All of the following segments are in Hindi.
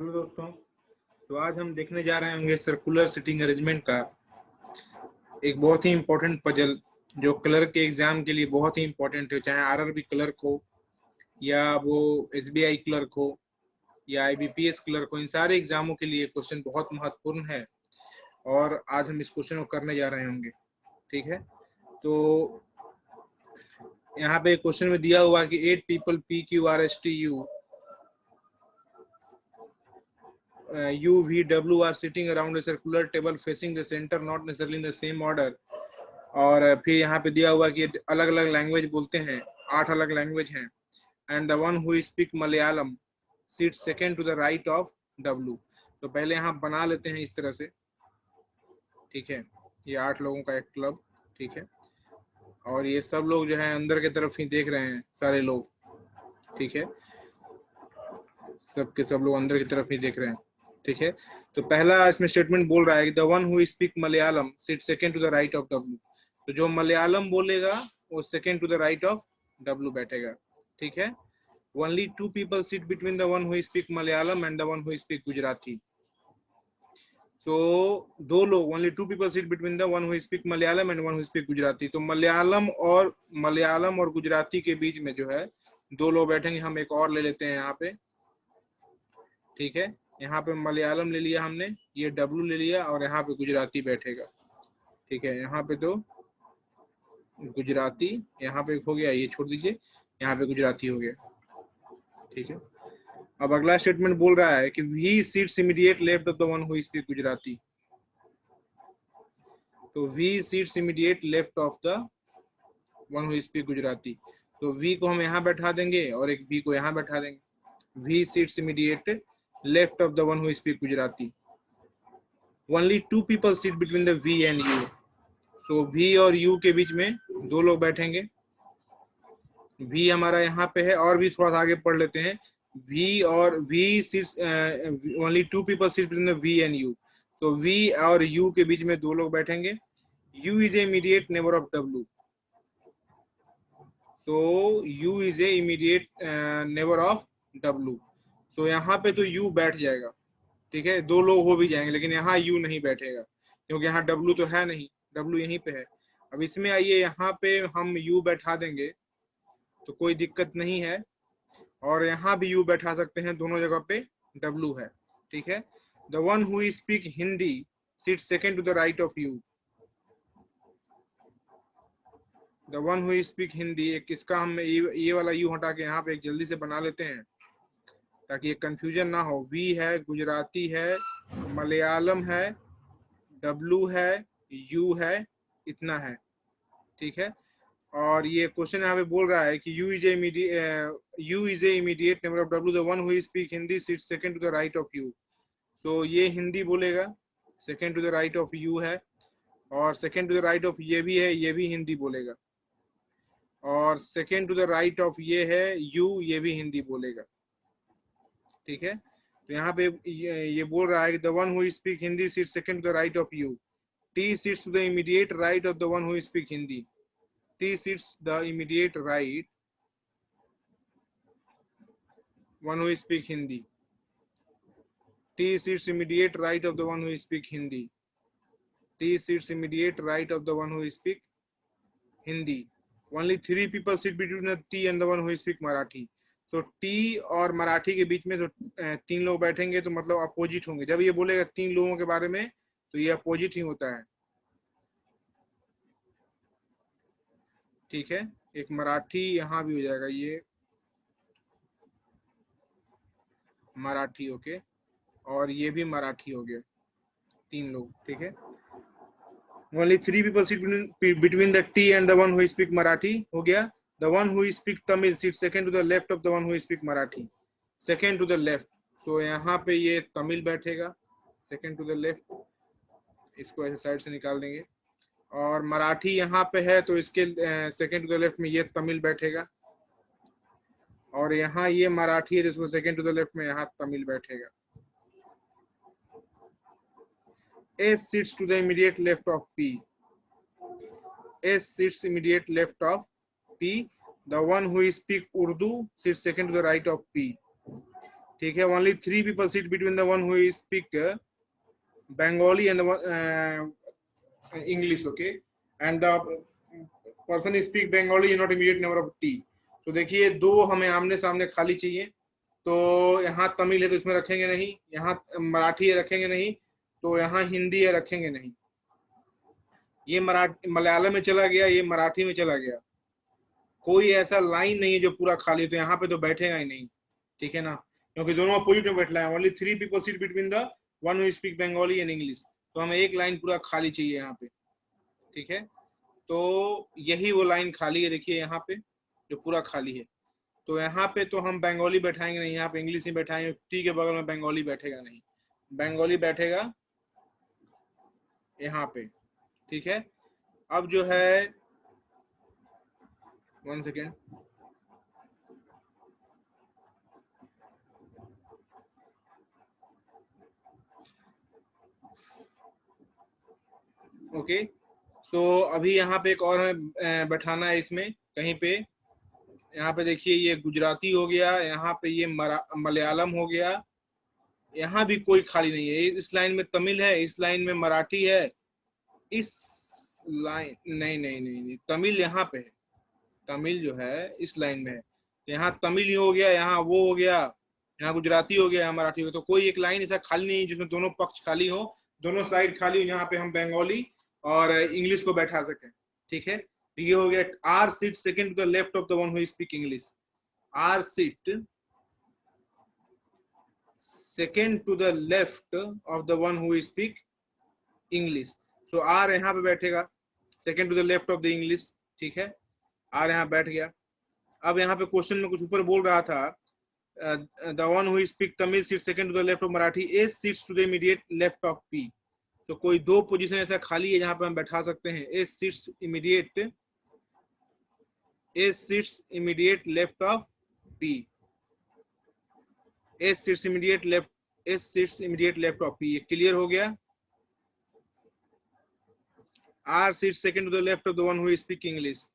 हेलो दोस्तों, तो आज हम देखने जा रहे होंगे सर्कुलर सीटिंग अरेंजमेंट का एक बहुत ही इम्पोर्टेंट पजल जो क्लर्क के एग्जाम के लिए बहुत ही इम्पोर्टेंट है। चाहे आरआरबी क्लर्क हो या वो एसबीआई क्लर्क हो या आईबीपीएस क्लर्क हो, इन सारे एग्जामों के लिए क्वेश्चन बहुत महत्वपूर्ण है और आज हम इस क्वेश्चन को करने जा रहे होंगे। ठीक है, तो यहाँ पे क्वेश्चन में दिया हुआ कि 8 people PQRSTU UVW are sitting around a circular table facing the center, not necessarily in the same order। और फिर यहाँ पे दिया हुआ कि अलग अलग लैंग्वेज बोलते हैं, 8 अलग लैंग्वेज हैं। And the one who speak Malayalam seat second to the right of W। तो पहले यहाँ बना लेते हैं इस तरह से। ठीक है, ये 8 लोगों का एक क्लब। ठीक है, और ये सब लोग जो है अंदर की तरफ ही देख रहे हैं, सारे लोग। ठीक है, सब लोग अंदर की तरफ ही देख रहे हैं। ठीक है, तो पहला इसमें स्टेटमेंट बोल रहा है कि the one who speak Malayalam sit second to the right of W। तो जो मलयालम बोलेगा वो second to the right of W बैठेगा। ठीक है, only 2 people sit between the one who speak Malayalam and the one who speak Gujarati। So दो लोग, only 2 people sit between the one who speak Malayalam and one who speak Gujarati। तो मलयालम और गुजराती के बीच में जो है दो लोग बैठेंगे। हम एक और ले लेते हैं यहाँ पे। ठीक है, यहाँ पे मलयालम ले लिया हमने, ये W ले लिया और यहाँ पे गुजराती बैठेगा। ठीक है, यहाँ पे तो गुजराती, यहाँ पे हो गया, ये छोड़ दीजिए, यहाँ पे गुजराती हो गया। ठीक है, अब अगला स्टेटमेंट बोल रहा है कि V seats immediate left of the one who speak Gujarati. तो V seats immediate left of the one who speak Gujarati. तो वी को हम यहाँ बैठा देंगे और एक बी को यहाँ बैठा देंगे। We seats immediate left of the one who speak Gujarati. Only 2 people sit between the V and U। So V और U के बीच में दो लोग बैठेंगे। V हमारा यहाँ पे है, और भी थोड़ा सा आगे पढ़ लेते हैं। V और V sits only 2 people sit between the V and U। तो V और U के बीच में दो लोग बैठेंगे। U is a immediate neighbor of W। So U is a immediate neighbor of W। So यहाँ पे तो U बैठ जाएगा। ठीक है, दो लोग हो भी जाएंगे, लेकिन यहाँ U नहीं बैठेगा क्योंकि यहाँ W तो है नहीं, W यहीं पे है। अब इसमें आइए, यहाँ पे हम U बैठा देंगे तो कोई दिक्कत नहीं है, और यहाँ भी U बैठा सकते हैं, दोनों जगह पे W है। ठीक है, the one who speak Hindi sit second to the right of U। The one who speak Hindi, एक इसका हम ये वाला U हटा के यहाँ पे एक जल्दी से बना लेते हैं ताकि ये कंफ्यूजन ना हो। V है, गुजराती है, मलयालम है, W है, U है, इतना है। ठीक है, और ये क्वेश्चन यहाँ पे बोल रहा है कि U is a immediate neighbor of W। the one who speak Hindi sits second to the right of U। so ये हिंदी बोलेगा, second to the right of U है, और second to the right of ये भी है, ये भी हिंदी बोलेगा, और second to the right of ये है U, ये भी हिंदी बोलेगा। ठीक है, तो यहाँ पे ये बोल रहा है कि the one who speak Hindi sits second to the right of U। T sits to the immediate right of the one who speak Hindi। T sits the immediate right one who speak Hindi। T sits immediate right of the one who speak Hindi। T sits immediate right of the one who speak Hindi। Only 3 people sit between the T and the one who speak Marathi। So T और मराठी के बीच में तो 3 लोग बैठेंगे, तो मतलब अपोजिट होंगे। जब ये बोलेगा 3 लोगों के बारे में तो ये अपोजिट ही होता है। ठीक है, एक मराठी यहाँ भी हो जाएगा, ये मराठी, ओके, और ये भी मराठी हो गया, 3 लोग। ठीक है, only 3 people sit between the T and the one who speak Marathi हो गया। the one who speak Tamil sits second to the left of the one who speak Marathi। second to the left, so यहाँ पे ये तमिल बैठेगा, second to the left, इसको ऐसे साइड से निकाल देंगे, और मराठी यहाँ पे है तो इसके second to the left में ये तमिल बैठेगा, और यहाँ ये मराठी है तो इसको second to the left में यहाँ तमिल बैठेगा। S sits to the immediate left of P। S sits immediate left of P। The one who speak Urdu sits second to the right of P। ठीक है, only 3 people sit between the one who speak Bengali and the English, okay, and the person who speak Bengali is not immediate number of T. तो देखिए दो हमें आमने सामने खाली चाहिए, तो यहाँ तमिल है तो इसमें रखेंगे नहीं, यहाँ मराठी है रखेंगे नहीं, तो यहाँ हिंदी है रखेंगे नहीं, ये मराठी मलयालम में चला गया, ये मराठी में चला गया, कोई ऐसा लाइन नहीं है जो पूरा खाली, तो यहाँ पे तो बैठेगा ही नहीं, ठीक है ना, क्योंकि दोनों अपोजिट में बैठना है। Only 3 people sit between the one who speak Bengali and English, तो हमें एक लाइन पूरा खाली चाहिए यहाँ पे, ठीक है, तो यही वो लाइन खाली है, देखिए यहाँ पे जो पूरा खाली है, तो यहाँ पे तो हम बंगाली बैठाएंगे नहीं, यहाँ पे इंग्लिश ही बैठाएंगे, टी के बगल में बंगाली बैठेगा नहीं, बंगाली बैठेगा यहाँ पे, ठीक है। अब जो है 1 सेकेंड, ओके, तो अभी यहाँ पे एक और हमें बैठाना है इसमें कहीं पे, यहाँ पे देखिए ये गुजराती हो गया, यहाँ पे ये मलयालम हो गया, यहाँ भी कोई खाली नहीं है, इस लाइन में तमिल है, इस लाइन में मराठी है, इस लाइन नहीं नहीं नहीं, नहीं तमिल यहाँ पे है, तमिल जो है इस लाइन में है, यहाँ तमिल ही हो गया, यहाँ वो हो गया, यहाँ गुजराती हो गया, यहाँ मराठी हो गया, तो कोई एक लाइन ऐसा खाली नहीं है जिसमें दोनों पक्ष खाली हो, दोनों साइड खाली हो, यहाँ पे हम बंगाली और इंग्लिश को बैठा सकें, ठीक है। ये हो गया R seat second to the left of the one who speak English, R seat second to the left of the one who speak English, तो आर यहाँ पे बैठेगा second to the left of the English, ठीक है, आर यहाँ बैठ गया। अब यहाँ पे क्वेश्चन में कुछ ऊपर बोल रहा था, the one who speak Tamil seat second to the left of Marathi, A seats to the immediate left of P, तो कोई दो पोजीशन ऐसा खाली है जहां पे हम बैठा सकते हैं, A sits immediate left of P, A sits immediate left of P, ये क्लियर हो गया। R seat second to the left of the one who speak English,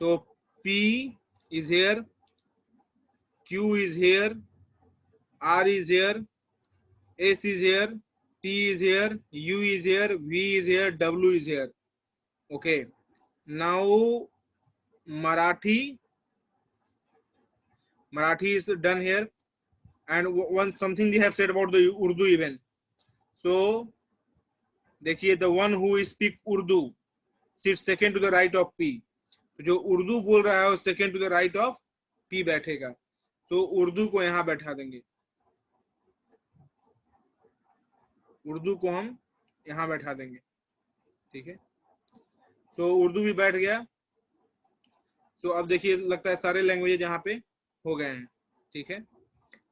so P is here, Q is here, R is here, S is here, T is here, U is here, V is here, W is here. Okay, now Marathi is done here, and something they have said about the Urdu even. So देखिए the one who speak Urdu sits second to the right of P, जो उर्दू बोल रहा है वो second to the right of P बैठेगा, तो उर्दू को यहाँ बैठा देंगे, उर्दू को हम यहाँ बैठा देंगे, ठीक है, तो उर्दू भी बैठ गया। तो अब देखिए लगता है सारे लैंग्वेज यहाँ पे हो गए हैं, ठीक है,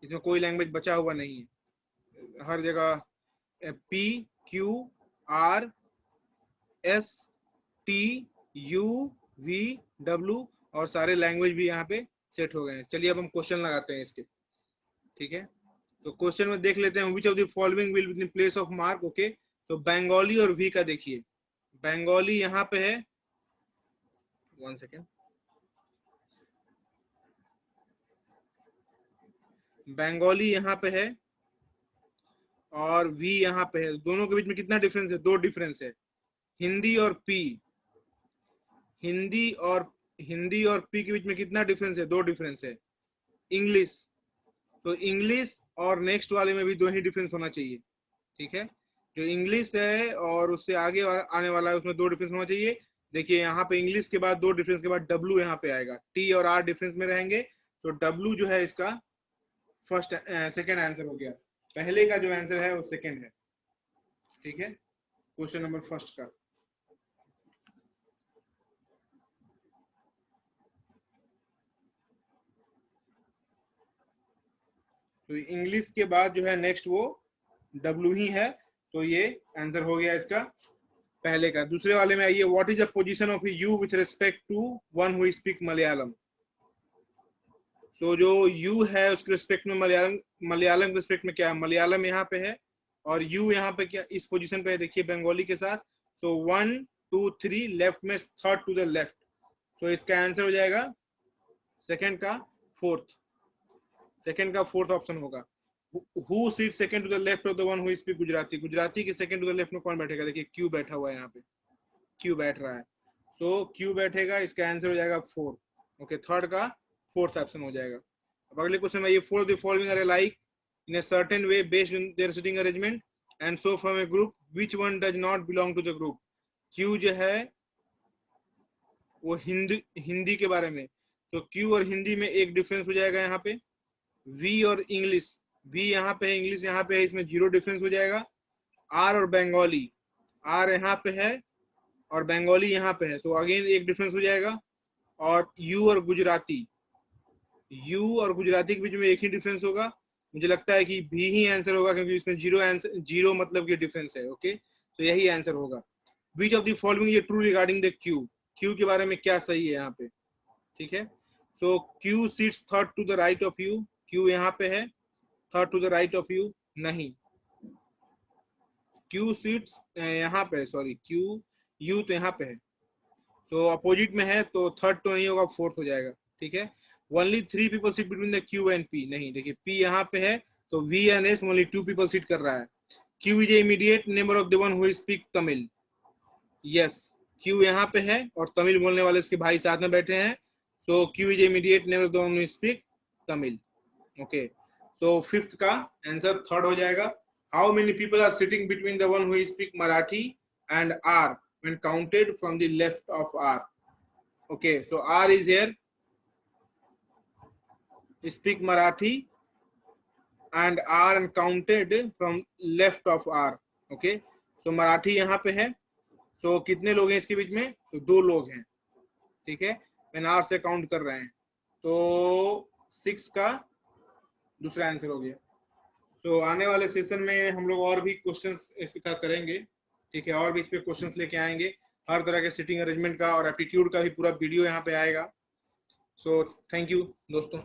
इसमें कोई लैंग्वेज बचा हुआ नहीं है, हर जगह P Q R S T U V W और सारे लैंग्वेज भी यहाँ पे सेट हो गए हैं। चलिए अब हम क्वेश्चन लगाते हैं इसके, ठीक है, तो क्वेश्चन में देख लेते हैं, which of the following will be in place of mark, okay, तो बंगाली और वी का देखिए, बंगाली यहाँ पे है, 1 सेकेंड, बंगाली यहाँ पे है और वी यहाँ पे है, दोनों के बीच में कितना डिफरेंस है, 2 डिफरेंस है, हिंदी और पी, हिंदी और पी के बीच में कितना डिफरेंस है, 2 डिफरेंस है, इंग्लिश, तो इंग्लिश और नेक्स्ट वाले में भी 2 ही डिफरेंस होना चाहिए, ठीक है, जो इंग्लिश है और उससे आगे आने वाला है उसमें 2 डिफरेंस होना चाहिए। देखिए यहाँ पे इंग्लिश के बाद 2 डिफरेंस के बाद डब्ल्यू यहाँ पे आएगा, टी और आर डिफरेंस में रहेंगे, तो डब्ल्यू जो है इसका फर्स्ट सेकेंड आंसर हो गया, पहले का जो आंसर है वो सेकेंड है, ठीक है, क्वेश्चन नंबर फर्स्ट का। तो इंग्लिश के बाद जो है नेक्स्ट वो डब्ल्यू ही है, तो ये आंसर हो गया इसका पहले का। दूसरे वाले में आइए, what is the position of you with respect to one who speak Malayalam, तो जो यू है उसके रिस्पेक्ट में मलयालम के रिस्पेक्ट में क्या है, मलयालम यहाँ पे है और यू यहाँ पे क्या इस पोजीशन पे है, देखिए बंगाली के साथ, सो 1 2 3 लेफ्ट में थर्ड टू द लेफ्ट, तो इसका आंसर हो जाएगा सेकंड का फोर्थ ऑप्शन होगा। Who sit second to the left of the one who speak Gujarati, Gujarati के सेकंड टू द लेफ्ट में कौन बैठेगा? देखिए क्यू बैठा हुआ है यहाँ पे, क्यू बैठ रहा है, सो क्यू बैठेगा, इसका आंसर हो जाएगा 4। ओके, थर्ड का फोर्थ ऑप्शन हो जाएगा। अब अगले क्वेश्चन में, ये four the following are like in a certain way based on their sitting arrangement and so from a group which one does not belong to the group. Q जो है वो हिंदी के बारे में, तो क्यू और हिंदी में एक डिफरेंस हो जाएगा यहाँ पे। वी और इंग्लिश, वी यहाँ पे है, इंग्लिश यहाँ पे है, इसमें 0 डिफरेंस हो जाएगा। आर और बंगाली, आर यहाँ पे है और बंगाली यहाँ पे है, तो अगेन एक डिफरेंस हो जाएगा। और यू और गुजराती, यू और गुजराती के बीच में एक ही डिफरेंस होगा, मुझे लगता है कि भी ही आंसर होगा क्योंकि इसमें 0 आंसर, 0 मतलब कि डिफरेंस है। ओके, तो यही आंसर होगा। Which of the following is true regarding the Q, Q के बारे में क्या सही है यहाँ पे, ठीक है। So Q sits third to the right of you, Q यहाँ पे है, third to the right of you नहीं, क्यू सीट्स यहाँ पे, सॉरी क्यू, यू तो यहाँ पे है, तो अपोजिट में है, तो थर्ड तो नहीं होगा, फोर्थ हो जाएगा, ठीक है। Only 3 people sit between the Q and P, नहीं, देखिए पी यहाँ पे है, तो V and S only 2 people sit कर रहा है। Q is immediate neighbour of the one who speak Tamil, yes, Q यहाँ पे है और तमिल बोलने वाले इसके भाई साथ में बैठे हैं, so Q is immediate neighbour of the one who speak Tamil. Okay, so fifth का आंसर थर्ड हो जाएगा। How many people are sitting between the one who speak Marathi and are when counted from the left of R? Okay, so R is here, speak Marathi and R and counted from left of R. Okay, so Marathi यहाँ पे है, so कितने लोग हैं इसके बीच में? तो 2 लोग हैं, ठीक है, मैंने R से काउंट कर रहे हैं, तो 6 का दूसरा आंसर हो गया। तो आने वाले सेशन में हम लोग और भी क्वेश्चंस इसका करेंगे, ठीक है, और भी इस पे क्वेश्चंस लेके आएंगे, हर तरह के सिटिंग अरेंजमेंट का और एप्टीट्यूड का भी पूरा वीडियो यहाँ पे आएगा। सो थैंक यू दोस्तों।